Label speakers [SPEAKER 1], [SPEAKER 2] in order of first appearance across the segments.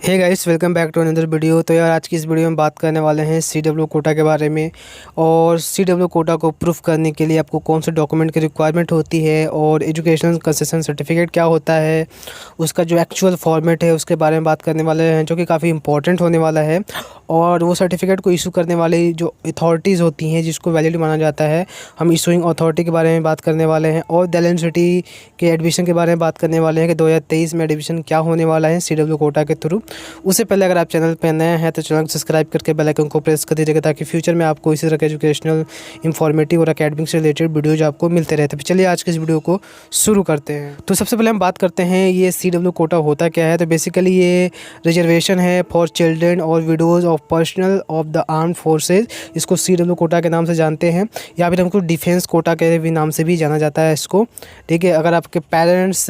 [SPEAKER 1] Hey guys, welcome back to another video. तो यार आज की इस वीडियो में बात करने वाले हैं CW कोटा के बारे में। और CW कोटा को प्रूफ करने के लिए आपको कौन से डॉक्यूमेंट की रिक्वायरमेंट होती है और एजुकेशनल कंसेशन सर्टिफिकेट क्या होता है, उसका जो एक्चुअल फॉर्मेट है उसके बारे में बात करने वाले हैं, जो कि काफ़ी इंपॉर्टेंट होने वाला है। और वो सर्टिफिकेट को इशू करने वाली जो अथॉरिटीज़ होती हैं जिसको वैलिड माना जाता है, हम इशूइंग अथॉरिटी के बारे में बात करने वाले हैं। और दिल्ली यूनिवर्सिटी के एडमिशन के बारे में बात करने वाले हैं कि 2023 में एडमिशन क्या होने वाला है CW कोटा के थ्रू। उससे पहले अगर आप चैनल पर नए हैं तो चैनल को सब्सक्राइब करके बेल आइकन को प्रेस कर दीजिएगा, ताकि फ्यूचर में आपको इसी तरह के एजुकेशनल, इंफॉर्मेटिव और एकेडमिक से रिलेटेड वीडियोज आपको मिलते रहते हैं। चलिए आज के इस वीडियो को शुरू करते हैं। तो सबसे पहले हम बात करते हैं ये CW कोटा होता क्या है। तो बेसिकली ये रिजर्वेशन है फॉर चिल्ड्रेन और widows of personal of the arm forces. इसको CW कोटा के नाम से जानते हैं, या फिर हमको डिफेंस कोटा के भी नाम से भी जाना जाता है इसको। ठीक है, अगर आपके पेरेंट्स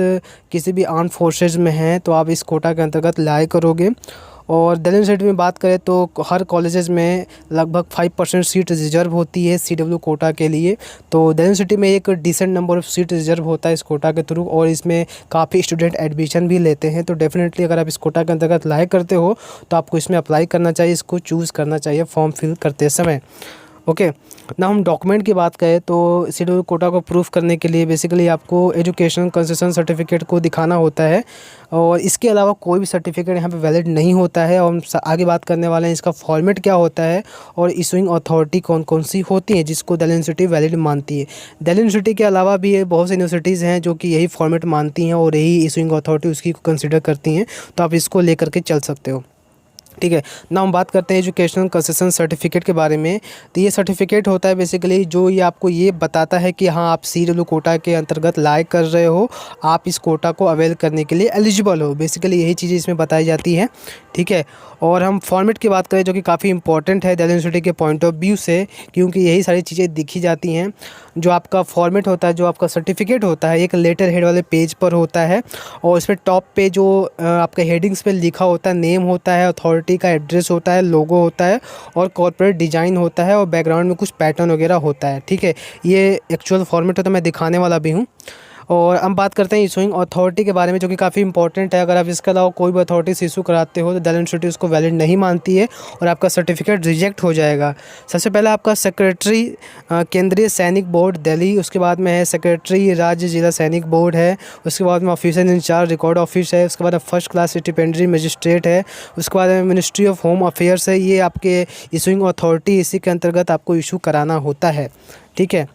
[SPEAKER 1] किसी भी आर्म फोर्सेज में हैं तो आप इस कोटा के अंतर्गत अप्लाई करोगे। और दिल्ली यूनिवर्सिटी में बात करें तो हर कॉलेजेस में लगभग 5% सीट रिजर्व होती है CW कोटा के लिए। तो दिल्ली यूनिवर्सिटी में एक decent number of seat reserve होता है इस कोटा के थ्रू, और इसमें काफ़ी स्टूडेंट एडमिशन भी लेते हैं। तो डेफिनेटली अगर आप इस कोटा के अंतर्गत अप्लाई करते हो तो आपको इसमें अप्लाई करना चाहिए, इसको चूज़ करना चाहिए फॉर्म फिल करते समय। ओके ना, हम डॉक्यूमेंट की बात करें तो CW कोटा को प्रूफ करने के लिए बेसिकली आपको एजुकेशन कंसेशन सर्टिफिकेट को दिखाना होता है, और इसके अलावा कोई भी सर्टिफिकेट यहाँ पे वैलिड नहीं होता है। और हम आगे बात करने वाले हैं इसका फॉर्मेट क्या होता है और इशूइंग अथॉरिटी कौन कौन सी होती है जिसको दिल्ली यूनिवर्सिटी वैलिड मानती है। दिल्ली यूनिवर्सिटी के अलावा भी बहुत सी यूनिवर्सिटीज़ हैं जो कि यही फॉर्मेट मानती हैं और यही इशूइंग अथॉरिटी उसकी कंसिडर करती हैं, तो आप इसको लेकर के चल सकते हो। ठीक है ना, हम बात करते हैं एजुकेशनल कंसेशन सर्टिफिकेट के बारे में। तो ये सर्टिफिकेट होता है बेसिकली जो ये आपको ये बताता है कि हाँ, आप CW कोटा के अंतर्गत अप्लाई कर रहे हो, आप इस कोटा को अवेल करने के लिए एलिजिबल हो। बेसिकली यही चीज़ें इसमें बताई जाती हैं। ठीक है, और हम फॉर्मेट की बात करें जो कि काफ़ी इंपॉर्टेंट है दिल्ली यूनिवर्सिटी के पॉइंट ऑफ व्यू से, क्योंकि यही सारी चीज़ें दिखी जाती हैं। जो आपका फॉर्मेट होता है, जो आपका सर्टिफिकेट होता है, एक लेटर हेड वाले पेज पर होता है, और इसमें टॉप पे जो आपके हेडिंग्स पे लिखा होता है, नेम होता है, अथॉरिटी का एड्रेस होता है, लोगो होता है, और कॉर्पोरेट डिज़ाइन होता है, और बैकग्राउंड में कुछ पैटर्न वगैरह होता है। ठीक है, ये एक्चुअल फॉर्मेट होता है, मैं दिखाने वाला भी हूँ। और हम बात करते हैं इशूइंग अथॉरिटी के बारे में, जो कि काफ़ी इंपॉर्टेंट है। अगर आप इसके अलावा कोई भी अथॉरिटी से इशू कराते हो तो दिल्ली यूनिवर्सिटी उसको वैलिड नहीं मानती है और आपका सर्टिफिकेट रिजेक्ट हो जाएगा। सबसे पहले आपका सेक्रेटरी केंद्रीय सैनिक बोर्ड दिल्ली, उसके बाद में है सेक्रेटरी राज्य जिला सैनिक बोर्ड है, उसके बाद में ऑफिसर इंचार्ज रिकॉर्ड ऑफिस है, उसके बाद फर्स्ट क्लास स्टिपेंडरी मजिस्ट्रेट है, उसके बाद में मिनिस्ट्री ऑफ होम अफेयर्स है। ये आपके इशूइंग अथॉरिटी, इसी के अंतर्गत आपको इशू कराना होता है। ठीक है,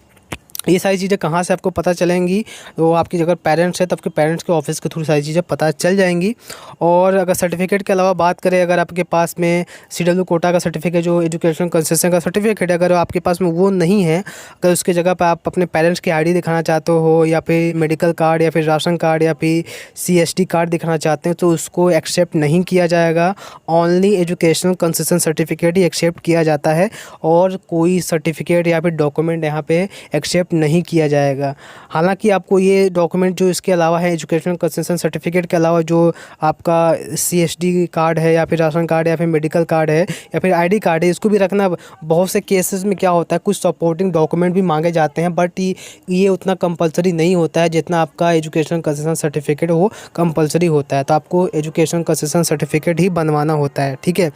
[SPEAKER 1] ये सारी चीज़ें कहाँ से आपको पता चलेंगी, तो आपकी अगर पेरेंट्स है तो आपके पेरेंट्स के ऑफिस के थ्रू सारी चीज़ें पता चल जाएंगी। और अगर सर्टिफिकेट के अलावा बात करें, अगर आपके पास में CW कोटा का सर्टिफिकेट, जो एजुकेशन कंसेशन का सर्टिफिकेट है, अगर आपके पास में वो नहीं है, अगर उसकी जगह पर आप अपने पेरेंट्स की ID दिखाना चाहते हो, या फिर मेडिकल कार्ड, या फिर राशन कार्ड, या फिर CST कार्ड दिखाना चाहते हैं, तो उसको एक्सेप्ट नहीं किया जाएगा। ओनली एजुकेशनल कंसेशन सर्टिफिकेट ही एक्सेप्ट किया जाता है, और कोई सर्टिफिकेट या फिर डॉक्यूमेंट यहाँ पे एक्सेप्ट नहीं किया जाएगा। हालांकि आपको ये डॉक्यूमेंट जो इसके अलावा है, एजुकेशनल कंसेशन सर्टिफिकेट के अलावा जो आपका CSD कार्ड है, या फिर राशन कार्ड, या फिर मेडिकल कार्ड है, या फिर ID कार्ड है, इसको भी रखना। बहुत से केसेस में क्या होता है, कुछ सपोर्टिंग डॉक्यूमेंट भी मांगे जाते हैं, बट ये उतना कंपलसरी नहीं होता है जितना आपका एजुकेशनल कंसेशन सर्टिफिकेट वो कंपलसरी होता है। तो आपको एजुकेशनल कंसेशन सर्टिफिकेट ही बनवाना होता है। ठीक है,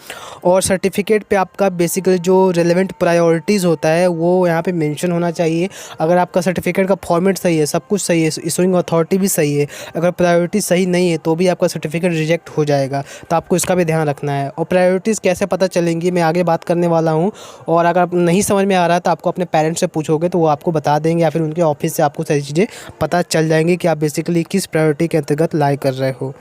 [SPEAKER 1] और सर्टिफिकेट पे आपका बेसिकली जो रिलेवेंट प्रायोरिटीज़ होता है वो यहाँ पे मेंशन होना चाहिए। अगर आपका सर्टिफिकेट का फॉर्मेट सही है, सब कुछ सही है, इशूइंग अथॉरिटी भी सही है, अगर प्रायोरिटी सही नहीं है तो भी आपका सर्टिफिकेट रिजेक्ट हो जाएगा। तो आपको इसका भी ध्यान रखना है। और प्रायोरिटीज़ कैसे पता चलेंगी मैं आगे बात करने वाला हूँ। और अगर आप नहीं समझ में आ रहा है तो आपको अपने पेरेंट्स से पूछोगे तो वो आपको बता देंगे, या फिर उनके ऑफिस से आपको सारी चीज़ें पता चल जाएंगी कि आप बेसिकली किस प्रायोरिटी के अंतर्गत अप्लाई कर रहे हो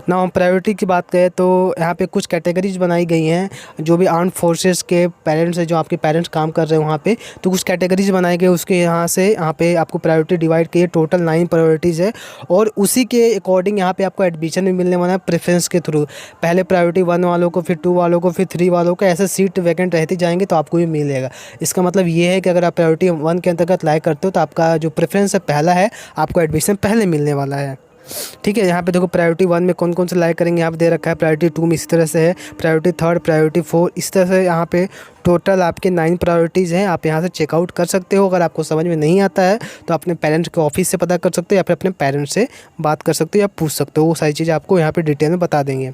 [SPEAKER 1] ना। हम प्रायोरिटी की बात करें तो यहाँ पे कुछ कैटेगरीज बनाई गई हैं। जो भी आर्म्ड फोर्सेस के पेरेंट्स हैं, जो आपके पेरेंट्स काम कर रहे हैं वहाँ पे, तो कुछ कैटेगरीज बनाई गई, उसके यहाँ पे आपको प्रायोरिटी डिवाइड की है। टोटल 9 प्रायोरिटीज़ है, और उसी के अकॉर्डिंग यहाँ पे आपको एडमिशन भी मिलने वाला है प्रेफरेंस के थ्रू। पहले प्रायोरिटी 1 वालों को, फिर 2 वालों को, फिर 3 वालों को, ऐसे सीट वैकेंट रहती जाएंगे तो आपको भी मिलेगा। इसका मतलब ये है कि अगर आप प्रायोरिटी 1 के अंतर्गत अप्लाई करते हो तो आपका जो प्रेफरेंस है पहला है, आपको एडमिशन पहले मिलने वाला है। ठीक है, यहाँ पे देखो प्रायोरिटी 1 में कौन कौन से लाइक करेंगे यहाँ पे दे रखा है। प्रायोरिटी 2 में इस तरह से है, प्रायोरिटी 3, प्रायोरिटी 4, इस तरह से यहाँ पे टोटल आपके 9 प्रायोरिटीज़ हैं। आप यहाँ से चेकआउट कर सकते हो। अगर आपको समझ में नहीं आता है तो अपने पेरेंट्स के ऑफिस से पता कर सकते हो, या फिर अपने पेरेंट्स से बात कर सकते हो, या पूछ सकते हो। वो सारी चीज़ें आपको यहाँ पर डिटेल में बता देंगे।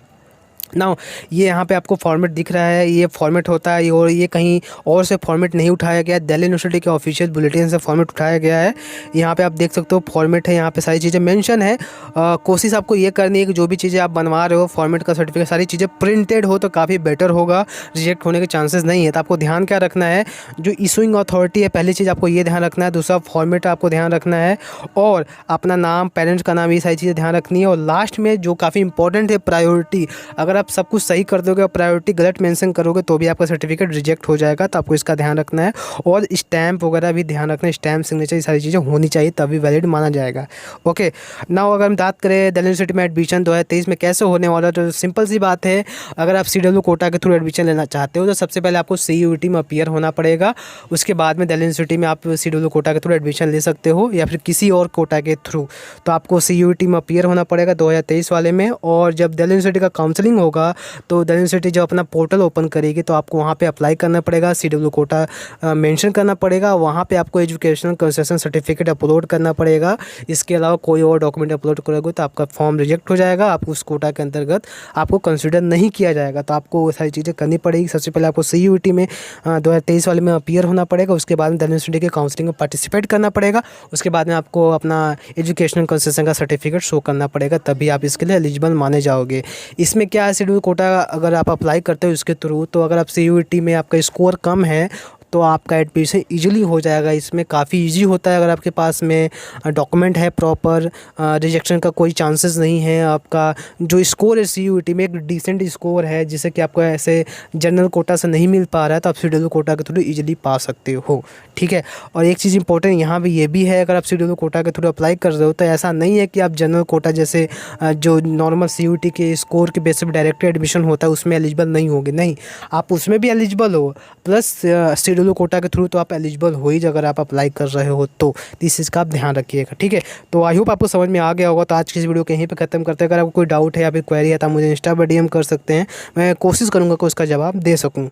[SPEAKER 1] ना ये यहाँ पे आपको फॉर्मेट दिख रहा है, ये फॉर्मेट होता है और ये कहीं और से फॉर्मेट नहीं उठाया गया है, दिल्ली यूनिवर्सिटी के ऑफिशियल बुलेटिन से फॉर्मेट उठाया गया है। यहाँ पे आप देख सकते हो फॉर्मेट है, यहाँ पे सारी चीज़ें मेंशन है। कोशिश आपको ये करनी है कि जो भी चीज़ें आप बनवा रहे हो फॉर्मेट का सर्टिफिकेट सारी चीज़ें प्रिंटेड हो तो काफ़ी बेटर होगा, रिजेक्ट होने के चांसेस नहीं है। तो आपको ध्यान क्या रखना है, जो इशूइंग अथॉरिटी है पहली चीज़ आपको ये ध्यान रखना है, दूसरा फॉर्मेट आपको ध्यान रखना है और अपना नाम, पेरेंट्स का नाम, ये सारी चीज़ें ध्यान रखनी है। और लास्ट में जो काफ़ी इंपॉर्टेंट है प्रायोरिटी, अगर आप सब कुछ सही कर दोगे और प्रायोरिटी गलत मेंशन करोगे तो भी आपका सर्टिफिकेट रिजेक्ट हो जाएगा। तो आपको इसका ध्यान रखना है और स्टैम्प वगैरह भी ध्यान रखना है, स्टैम्प सिग्नेचर ये सारी चीज़ें होनी चाहिए तभी वैलिड माना जाएगा। ओके, नाउ अगर हम बात करें दिल्ली यूनिवर्सिटी में एडमिशन 2023 में कैसे होने वाला है, तो सिंपल सी बात है, अगर आप CW कोटा के थ्रू एडमिशन लेना चाहते हो तो सबसे पहले आपको CUET में अपीयर होना पड़ेगा। उसके बाद में दिल्ली यूनिवर्सिटी में आप CW कोटा के थ्रू एडमिशन ले सकते हो या फिर किसी और कोटा के थ्रू। तो आपको CUET में अपीयर होना पड़ेगा 2023 वाले में। और जब दिल्ली यूनिवर्सिटी का काउंसलिंग होगा तो दिल्ली यूनिवर्सिटी जब अपना पोर्टल ओपन करेगी तो आपको वहाँ पे अप्लाई करना पड़ेगा, CW कोटा मेंशन करना पड़ेगा, वहाँ पे आपको एजुकेशनल कंसेशन सर्टिफिकेट अपलोड करना पड़ेगा। इसके अलावा कोई और डॉक्यूमेंट अपलोड करोगे तो आपका फॉर्म रिजेक्ट हो जाएगा, आपको उस कोटा के अंतर्गत आपको कंसिडर नहीं किया जाएगा। तो आपको वो सारी चीज़ें करनी पड़ेगी। सबसे पहले आपको CUET में 2023 वाले में अपीयर होना पड़ेगा, उसके बाद में दिल्ली यूनिवर्सिटी के काउंसलिंग में पार्टिसिपेट करना पड़ेगा, उसके बाद में आपको अपना एजुकेशनल कंसेशन का सर्टिफिकेट शो करना पड़ेगा, तभी आप इसके लिए एलिजिबल माने जाओगे। इसमें क्या है, CW कोटा अगर आप अप्लाई करते हो इसके थ्रू, तो अगर आप CUET में आपका स्कोर कम है तो आपका एडमिशन ईजिली हो जाएगा। इसमें काफ़ी इजी होता है, अगर आपके पास में डॉक्यूमेंट है प्रॉपर, रिजेक्शन का कोई चांसेस नहीं है। आपका जो स्कोर है CUET में एक डिसेंट स्कोर है, जिससे कि आपको ऐसे जनरल कोटा से नहीं मिल पा रहा है, तो आप CW कोटा के थ्रू ईजिली पा सकते हो। ठीक है, और एक चीज़ इंपॉर्टेंट यहाँ भी ये भी है, अगर आप CW कोटा के थ्रू अप्लाई कर रहे हो तो ऐसा नहीं है कि आप जनरल कोटा जैसे जो नॉर्मल CUET के स्कोर के बेसिस पर डायरेक्ट एडमिशन होता है उसमें एलिजिबल नहीं होगे, नहीं, आप उसमें भी एलिजिबल हो, प्लस CW कोटा के थ्रू तो आप एलिजिबल हो ही अगर आप अप्लाई कर रहे हो तो इस चीज़ का आप ध्यान रखिएगा। ठीक है, तो आई होप आपको समझ में आ गया होगा। तो आज की इस वीडियो को यहीं पे खत्म करते हैं। अगर आपको कोई डाउट है या फिर क्वेरी है तो आप मुझे इंस्टा पर DM कर सकते हैं, मैं कोशिश करूँगा कि उसका जवाब दे सकूँ।